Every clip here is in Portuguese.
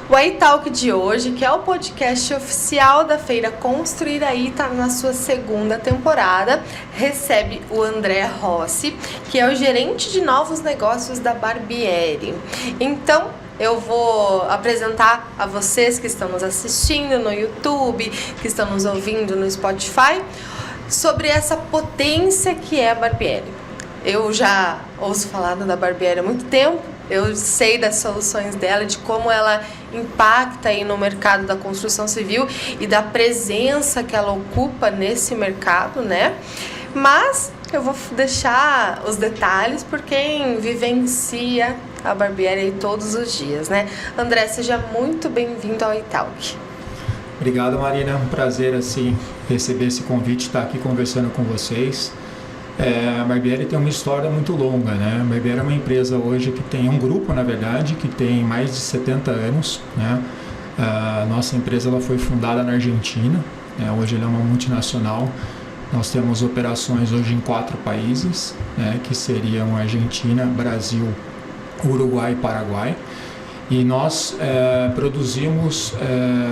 O iTalk de hoje, que é o podcast oficial da Feira Construir Aí, está na sua segunda temporada, recebe o André Rossi, que é o gerente de novos negócios da Barbieri. Então, eu vou apresentar a vocês que estão nos assistindo no YouTube, que estão nos ouvindo no Spotify, sobre essa potência que é a Barbieri. Eu já ouço falar da Barbieri há muito tempo, eu sei das soluções dela, de como ela impacta aí no mercado da construção civil e da presença que ela ocupa nesse mercado, né? Mas eu vou deixar os detalhes por quem vivencia a Barbieri aí todos os dias, né? André, seja muito bem-vindo ao iTalk. Obrigado, Marina. É um prazer assim, receber esse convite, estar aqui conversando com vocês. A Barbieri tem uma história muito longa, né? A Barbieri é uma empresa hoje que tem um grupo, na verdade, que tem mais de 70 anos, né? A nossa empresa ela foi fundada na Argentina, né? Hoje ela é uma multinacional. Nós temos operações hoje em 4 países, né? Que seriam Argentina, Brasil, Uruguai e Paraguai. E nós produzimos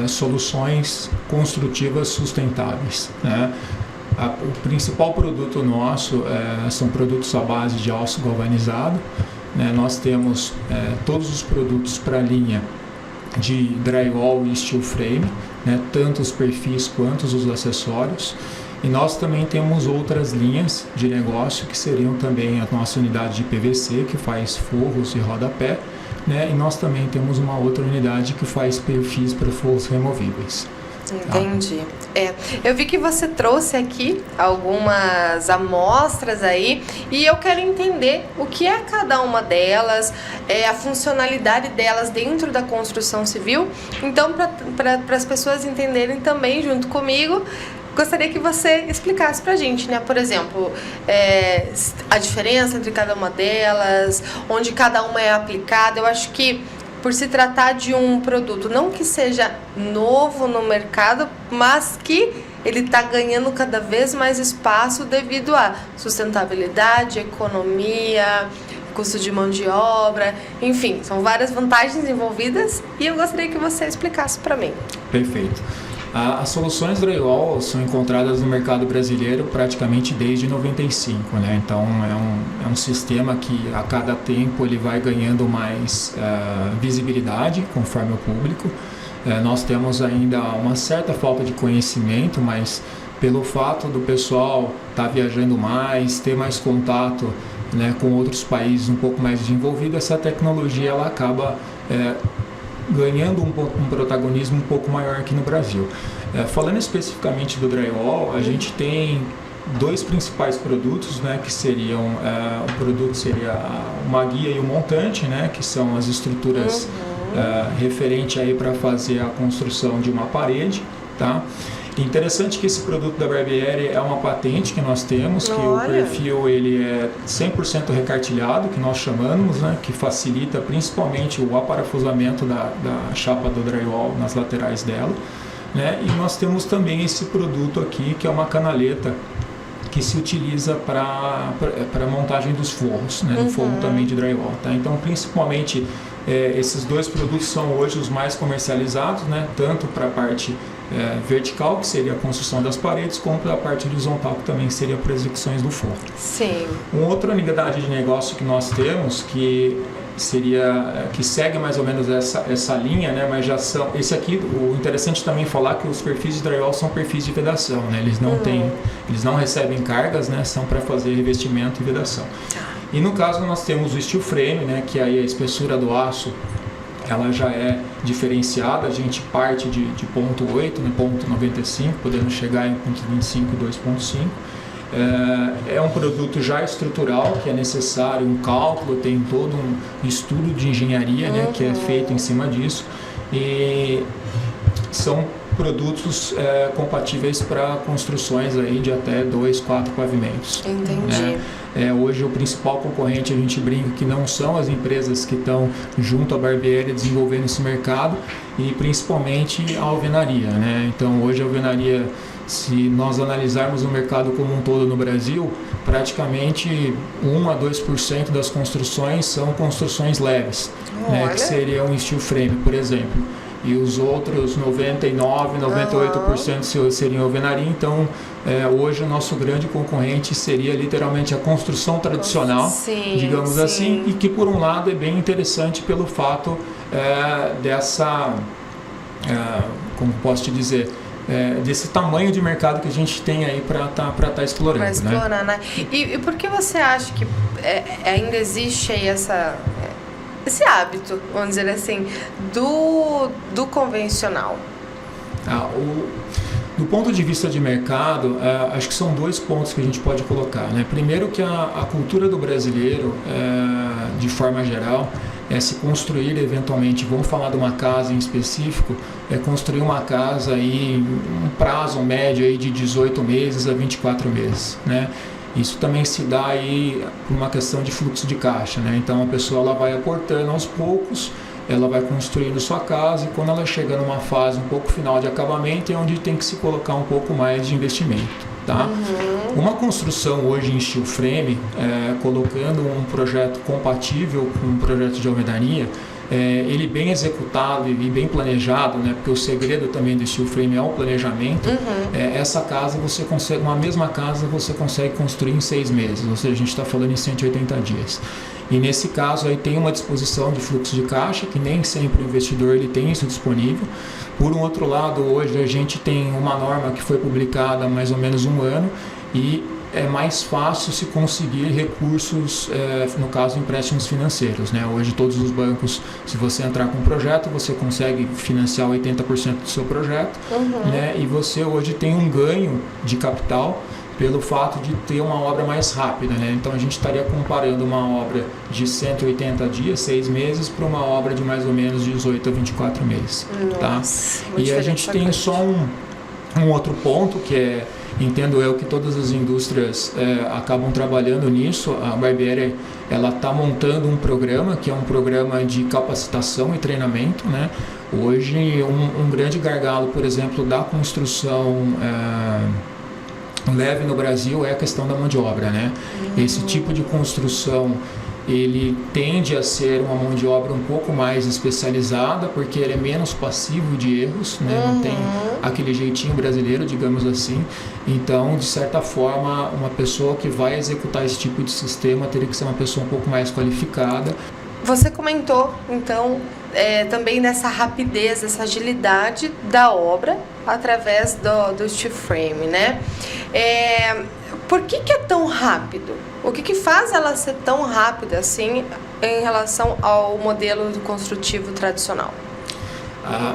soluções construtivas sustentáveis, né? O principal produto nosso são produtos à base de aço galvanizado, né? Nós temos todos os produtos para a linha de drywall e steel frame, né? Tanto os perfis quanto os acessórios. E nós também temos outras linhas de negócio que seriam também a nossa unidade de PVC, que faz forros e rodapé, né? E nós também temos uma outra unidade que faz perfis para forros removíveis. Entendi. Eu vi que você trouxe aqui algumas amostras aí e eu quero entender o que é cada uma delas, a funcionalidade delas dentro da construção civil. Então, para as pessoas entenderem também junto comigo, gostaria que você explicasse pra gente, né? Por exemplo, a diferença entre cada uma delas, onde cada uma é aplicada. Eu acho que por se tratar de um produto, não que seja novo no mercado, mas que ele está ganhando cada vez mais espaço devido à sustentabilidade, economia, custo de mão de obra, enfim, são várias vantagens envolvidas e eu gostaria que você explicasse para mim. Perfeito. As soluções drywall são encontradas no mercado brasileiro praticamente desde 95, né? Então é um sistema que a cada tempo ele vai ganhando mais visibilidade conforme o público. Nós temos ainda uma certa falta de conhecimento, mas pelo fato do pessoal estar viajando mais, ter mais contato, né, com outros países um pouco mais desenvolvidos, essa tecnologia ela acaba ganhando um protagonismo um pouco maior aqui no Brasil. Falando especificamente do drywall, a gente tem 2 principais produtos, né, que seriam, o produto seria uma guia e o montante, né, que são as estruturas referente aí para fazer a construção de uma parede, tá? Interessante que esse produto da Barbieri é uma patente que nós temos, que o perfil ele é 100% recartilhado, que nós chamamos, né, que facilita principalmente o aparafusamento da chapa do drywall nas laterais dela, né, e nós temos também esse produto aqui, que é uma canaleta que se utiliza para montagem dos forros, né, do forro também de drywall, tá? Então, principalmente, esses 2 produtos são hoje os mais comercializados, né, tanto para a parte vertical, que seria a construção das paredes, como para a parte horizontal, que também seria para as execuções do forro. Sim. Uma outra unidade de negócio que nós temos, que segue mais ou menos essa linha, né? Mas já são, esse aqui, o interessante também falar que os perfis de drywall são perfis de vedação, né? Eles não recebem cargas, né? São para fazer revestimento e vedação. E no caso nós temos o steel frame, né? Que aí a espessura do aço ela já é diferenciada, a gente parte de 0,8, né, 0,95, podendo chegar em 0,25 e 2,5. É um produto já estrutural, que é necessário um cálculo, tem todo um estudo de engenharia, né, que é feito em cima disso, e são produtos compatíveis para construções aí de até 2, 4 pavimentos. Entendi. Hoje o principal concorrente, a gente brinca que não são as empresas que estão junto à Barbieri desenvolvendo esse mercado, e principalmente a alvenaria, né? Então hoje a alvenaria, se nós analisarmos o mercado como um todo no Brasil, praticamente 1 a 2% das construções são construções leves, né, que seria um steel frame, por exemplo. e os outros 99, 98% seriam alvenaria. Então, hoje o nosso grande concorrente seria literalmente a construção tradicional, digamos assim, e que por um lado é bem interessante pelo fato dessa, como posso te dizer, desse tamanho de mercado que a gente tem aí para tá explorando. Para explorar, né? E por que você acha que ainda existe aí esse hábito, vamos dizer assim, do convencional? Do ponto de vista de mercado, acho que são 2 pontos que a gente pode colocar, né? Primeiro que a cultura do brasileiro, de forma geral, é se construir eventualmente, vamos falar de uma casa em específico, construir uma casa aí um prazo médio aí de 18 meses a 24 meses, né? Isso também se dá aí por uma questão de fluxo de caixa, né? Então a pessoa ela vai aportando aos poucos, ela vai construindo sua casa e quando ela chega numa fase um pouco final de acabamento é onde tem que se colocar um pouco mais de investimento, tá? Uma construção hoje em steel frame, colocando um projeto compatível com um projeto de alvenaria, ele bem executado e bem planejado, né? Porque o segredo também do steel frame é o planejamento. Essa casa você consegue, uma mesma casa você consegue construir em 6 meses, ou seja, a gente está falando em 180 dias. E nesse caso aí tem uma disposição de fluxo de caixa, que nem sempre o investidor ele tem isso disponível. Por um outro lado, hoje a gente tem uma norma que foi publicada há mais ou menos um ano e é mais fácil se conseguir recursos, no caso empréstimos financeiros, né? Hoje todos os bancos, se você entrar com um projeto, você consegue financiar 80% do seu projeto, né? E você hoje tem um ganho de capital pelo fato de ter uma obra mais rápida, né? Então a gente estaria comparando uma obra de 180 dias, 6 meses, para uma obra de mais ou menos 18 a 24 meses, tá? E a gente tem só um outro ponto que entendo eu que todas as indústrias acabam trabalhando nisso. A Barbieri ela está montando um programa que é um programa de capacitação e treinamento, né? Hoje um grande gargalo, por exemplo, da construção leve no Brasil é a questão da mão de obra, né? Esse tipo de construção ele tende a ser uma mão de obra um pouco mais especializada, porque ele é menos passivo de erros, né? Não tem aquele jeitinho brasileiro, digamos assim. Então, de certa forma, uma pessoa que vai executar esse tipo de sistema teria que ser uma pessoa um pouco mais qualificada. Você comentou, então, também dessa rapidez, dessa agilidade da obra através do steel frame, né? Por que é tão rápido? O que faz ela ser tão rápida assim em relação ao modelo construtivo tradicional?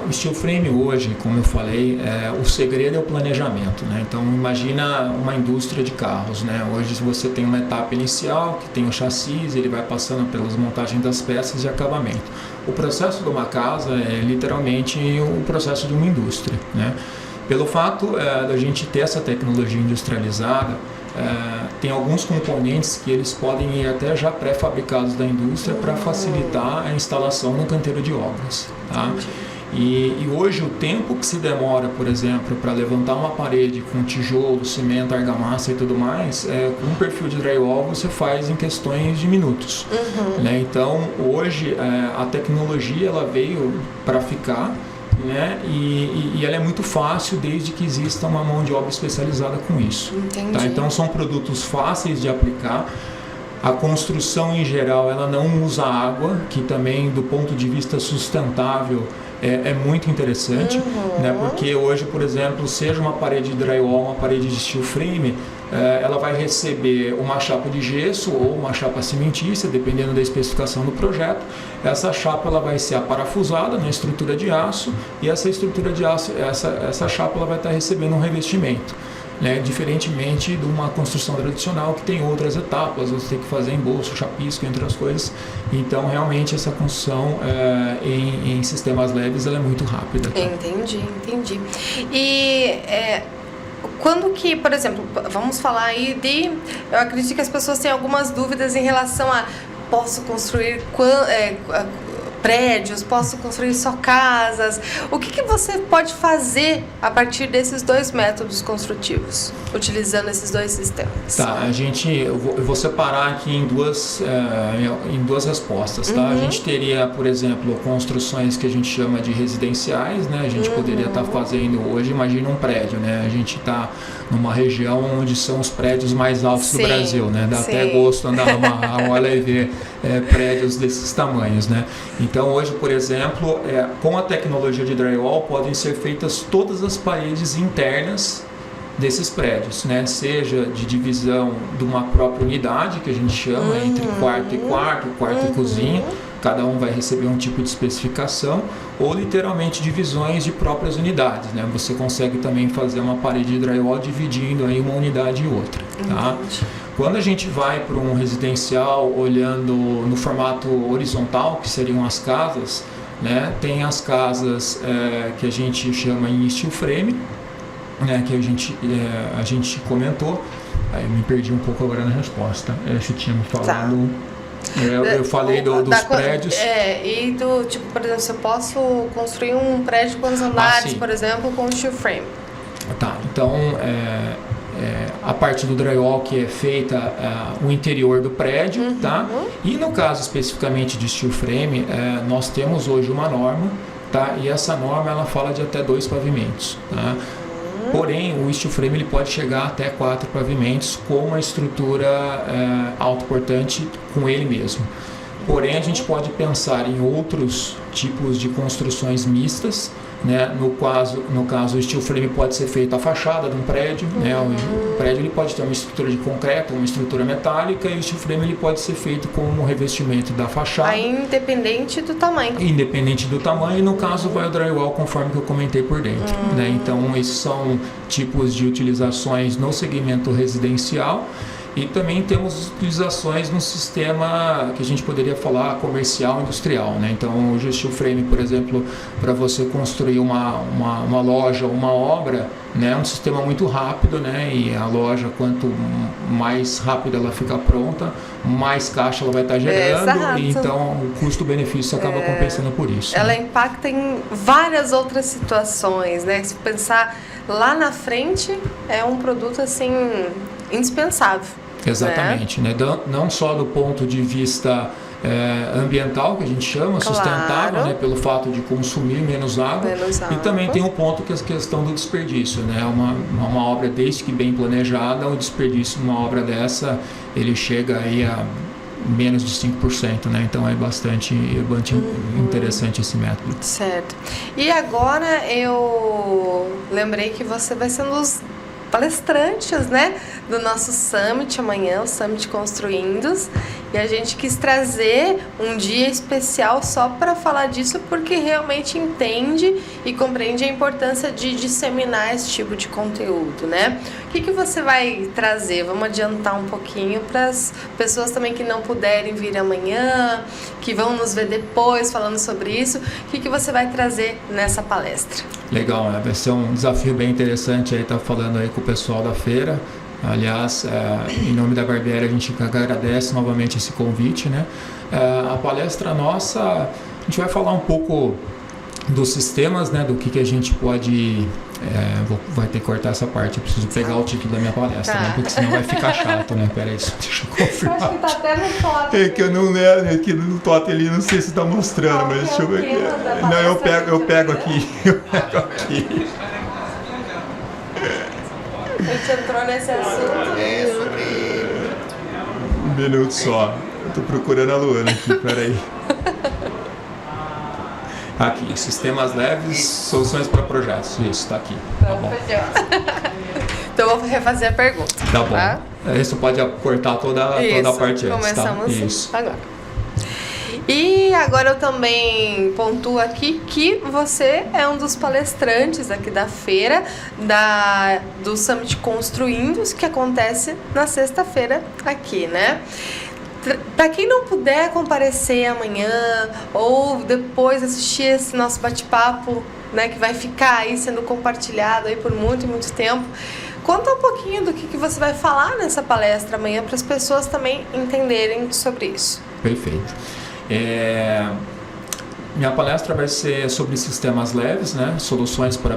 O steel frame hoje, como eu falei, o segredo é o planejamento, né? Então imagina uma indústria de carros, né? Hoje você tem uma etapa inicial que tem o chassi, ele vai passando pelas montagens das peças e acabamento. O processo de uma casa é literalmente o processo de uma indústria, né? Pelo fato da gente ter essa tecnologia industrializada, tem alguns componentes que eles podem ir até já pré-fabricados da indústria para facilitar a instalação no canteiro de obras, tá? E hoje o tempo que se demora, por exemplo, para levantar uma parede com tijolo, cimento, argamassa e tudo mais, com um perfil de drywall você faz em questões de minutos, né? Então hoje a tecnologia ela veio para ficar, né? E ela é muito fácil desde que exista uma mão de obra especializada com isso. Tá? Então são produtos fáceis de aplicar. A construção em geral ela não usa água, que também do ponto de vista sustentável é muito interessante, né? Porque hoje, por exemplo, seja uma parede de drywall, uma parede de steel frame, ela vai receber uma chapa de gesso ou uma chapa cimentícia, dependendo da especificação do projeto. Essa chapa ela vai ser aparafusada na estrutura de aço e essa estrutura de aço, essa chapa ela vai estar recebendo um revestimento, né? Diferentemente de uma construção tradicional que tem outras etapas, você tem que fazer embolso, chapisco, entre as coisas. Então, realmente, essa construção em sistemas leves ela é muito rápida. Tá? Entendi. E quando que, por exemplo, vamos falar aí eu acredito que as pessoas têm algumas dúvidas em relação a posso construir prédios, posso construir só casas. O que você pode fazer a partir desses dois métodos construtivos, utilizando esses dois sistemas? Tá, eu vou separar aqui em duas respostas, tá? A gente teria, por exemplo, construções que a gente chama de residenciais, né? A gente poderia estar fazendo hoje, imagina um prédio, né? A gente está numa região onde são os prédios mais altos do Brasil, né? Dá até gosto andar numa olha e ver prédios desses tamanhos, né? Então hoje, por exemplo, com a tecnologia de drywall podem ser feitas todas as paredes internas desses prédios, né? Seja de divisão de uma própria unidade, que a gente chama entre quarto e cozinha, cada um vai receber um tipo de especificação, ou literalmente divisões de próprias unidades, né? Você consegue também fazer uma parede de drywall dividindo aí uma unidade e outra, tá? Quando a gente vai para um residencial olhando no formato horizontal, que seriam as casas, né? Tem as casas que a gente chama em steel frame, né? Que a gente comentou. Aí me perdi um pouco agora na resposta. Você tinha me falado... Eu falei dos prédios. E do tipo, por exemplo, se eu posso construir um prédio com os andares, por exemplo, com steel frame. Tá, então a parte do drywall que é feita o interior do prédio, tá? E no caso especificamente de steel frame, nós temos hoje uma norma, tá? E essa norma ela fala de até 2 pavimentos, tá? Porém, o steel frame ele pode chegar até 4 pavimentos com uma estrutura autoportante com ele mesmo. Porém, a gente pode pensar em outros tipos de construções mistas, né? No caso, o steel frame pode ser feito a fachada de um prédio, né? O prédio ele pode ter uma estrutura de concreto, uma estrutura metálica, e o steel frame ele pode ser feito com um revestimento da fachada. Aí, independente do tamanho. Independente do tamanho, e no caso vai o drywall conforme que eu comentei por dentro, né? Então, esses são tipos de utilizações no segmento residencial. E também temos utilizações no sistema que a gente poderia falar comercial industrial, né? Então, o steel frame, por exemplo, para você construir uma loja ou uma obra, né? É um sistema muito rápido, né? E a loja, quanto mais rápido ela ficar pronta, mais caixa ela vai estar gerando. E então, o custo-benefício acaba compensando por isso. Ela impacta em várias outras situações, né? Se pensar lá na frente, é um produto, assim, indispensável. Exatamente, né? Não só do ponto de vista ambiental, que a gente chama, sustentável, né? Pelo fato de consumir menos água. E também tem um ponto que é a questão do desperdício, né? Uma obra, desde que bem planejada, o desperdício de uma obra dessa, ele chega aí a menos de 5%, né? Então é bastante interessante esse método. Certo. E agora eu lembrei que você vai ser um dos palestrantes, né, do nosso Summit amanhã, o Summit Construindos, e a gente quis trazer um dia especial só para falar disso, porque realmente entende e compreende a importância de disseminar esse tipo de conteúdo, né? O que você vai trazer? Vamos adiantar um pouquinho para as pessoas também que não puderem vir amanhã, que vão nos ver depois falando sobre isso. O que você vai trazer nessa palestra? Legal, né? Vai ser um desafio bem interessante aí, tá falando aí com o pessoal da feira. Aliás, em nome da Barbieri, a gente agradece novamente esse convite, né? A palestra nossa, a gente vai falar um pouco dos sistemas, né? Do que a gente pode... vai ter que cortar essa parte, eu preciso pegar o título da minha palestra, né? Porque senão vai ficar chato, né? Peraí, deixa eu confirmar. Eu acho que tá até no totem. É que eu não lembro, aqui no totem ali, não sei se tá mostrando, mas deixa eu ver aqui. Não, eu pego aqui, A gente entrou nesse assunto. Um minuto só. Eu tô procurando a Luana aqui, peraí. Aqui, sistemas leves, soluções para projetos. Isso, tá aqui. Tá bom. Então eu vou refazer a pergunta. Tá bom. Tá? Isso pode cortar toda a parte antes. Começamos tá? Isso. Agora. E agora eu também pontuo aqui que você é um dos palestrantes aqui da feira do Summit Construindos, que acontece na sexta-feira aqui, né? Para quem não puder comparecer amanhã ou depois assistir esse nosso bate-papo, né, que vai ficar aí sendo compartilhado aí por muito e muito tempo, conta um pouquinho do que você vai falar nessa palestra amanhã para as pessoas também entenderem sobre isso. Perfeito. Minha palestra vai ser sobre sistemas leves, né? Soluções para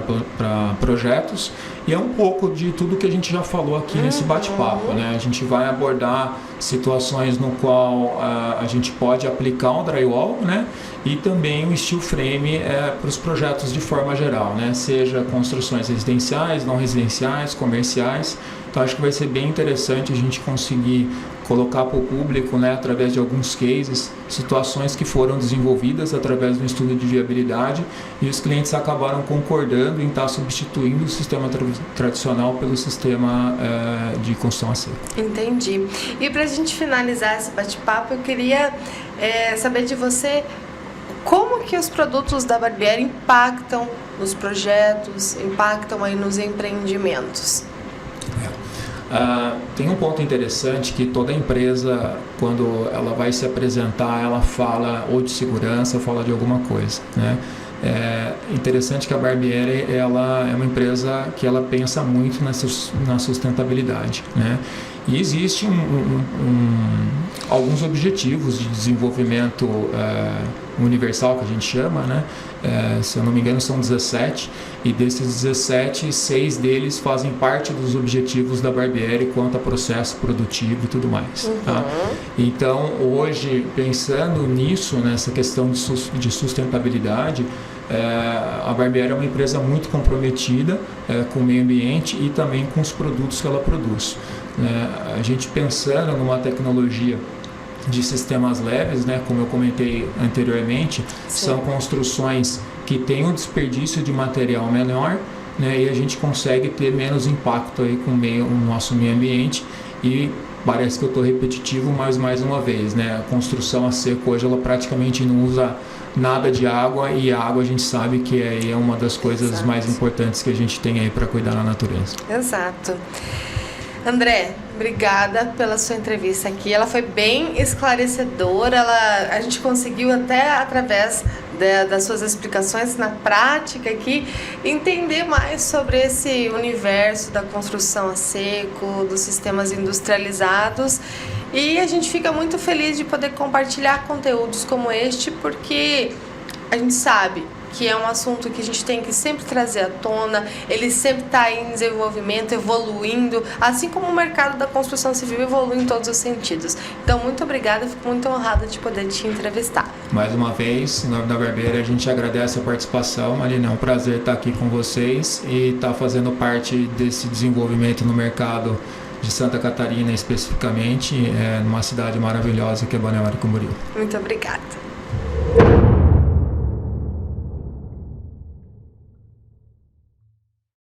projetos, e é um pouco de tudo que a gente já falou aqui nesse bate-papo, né? A gente vai abordar situações no qual a gente pode aplicar um drywall, né? E também o steel frame para os projetos de forma geral, né? Seja construções residenciais, não residenciais, comerciais. Então acho que vai ser bem interessante a gente conseguir colocar para o público, né, através de alguns cases, situações que foram desenvolvidas através do estudo de viabilidade, e os clientes acabaram concordando em estar substituindo o sistema tradicional pelo sistema de construção a seco. Entendi. E para a gente finalizar esse bate-papo, eu queria saber de você como que os produtos da Barbieri impactam nos projetos, impactam aí nos empreendimentos. Tem um ponto interessante que toda empresa, quando ela vai se apresentar, ela fala ou de segurança ou fala de alguma coisa, né? É interessante que a Barbieri ela é uma empresa que ela pensa muito na sustentabilidade, né? E existem alguns objetivos de desenvolvimento universal, que a gente chama, né? Se eu não me engano são 17, e desses 17, 6 deles fazem parte dos objetivos da Barbieri quanto a processo produtivo e tudo mais. Tá? Então, hoje, pensando nisso, nessa questão de sustentabilidade, a Barbieri é uma empresa muito comprometida com o meio ambiente e também com os produtos que ela produz. A gente pensando numa tecnologia de sistemas leves, né, como eu comentei anteriormente, são construções que têm um desperdício de material menor, né, e a gente consegue ter menos impacto aí com o nosso meio ambiente. E parece que eu estou repetitivo, mas mais uma vez, né, a construção a seco hoje ela praticamente não usa nada de água, e a água a gente sabe que é uma das coisas mais importantes que a gente tem aí para cuidar da natureza. Exato. André, obrigada pela sua entrevista aqui. Ela foi bem esclarecedora. A gente conseguiu até através das suas explicações na prática aqui entender mais sobre esse universo da construção a seco, dos sistemas industrializados. E a gente fica muito feliz de poder compartilhar conteúdos como este, porque a gente sabe que é um assunto que a gente tem que sempre trazer à tona, ele sempre está em desenvolvimento, evoluindo, assim como o mercado da construção civil evolui em todos os sentidos. Então, muito obrigada, fico muito honrada de poder te entrevistar. Mais uma vez, em nome da Barbieri, a gente agradece a participação. Marina, é um prazer estar aqui com vocês e estar fazendo parte desse desenvolvimento no mercado de Santa Catarina, especificamente, numa cidade maravilhosa que é Balneário Camboriú. Muito obrigada.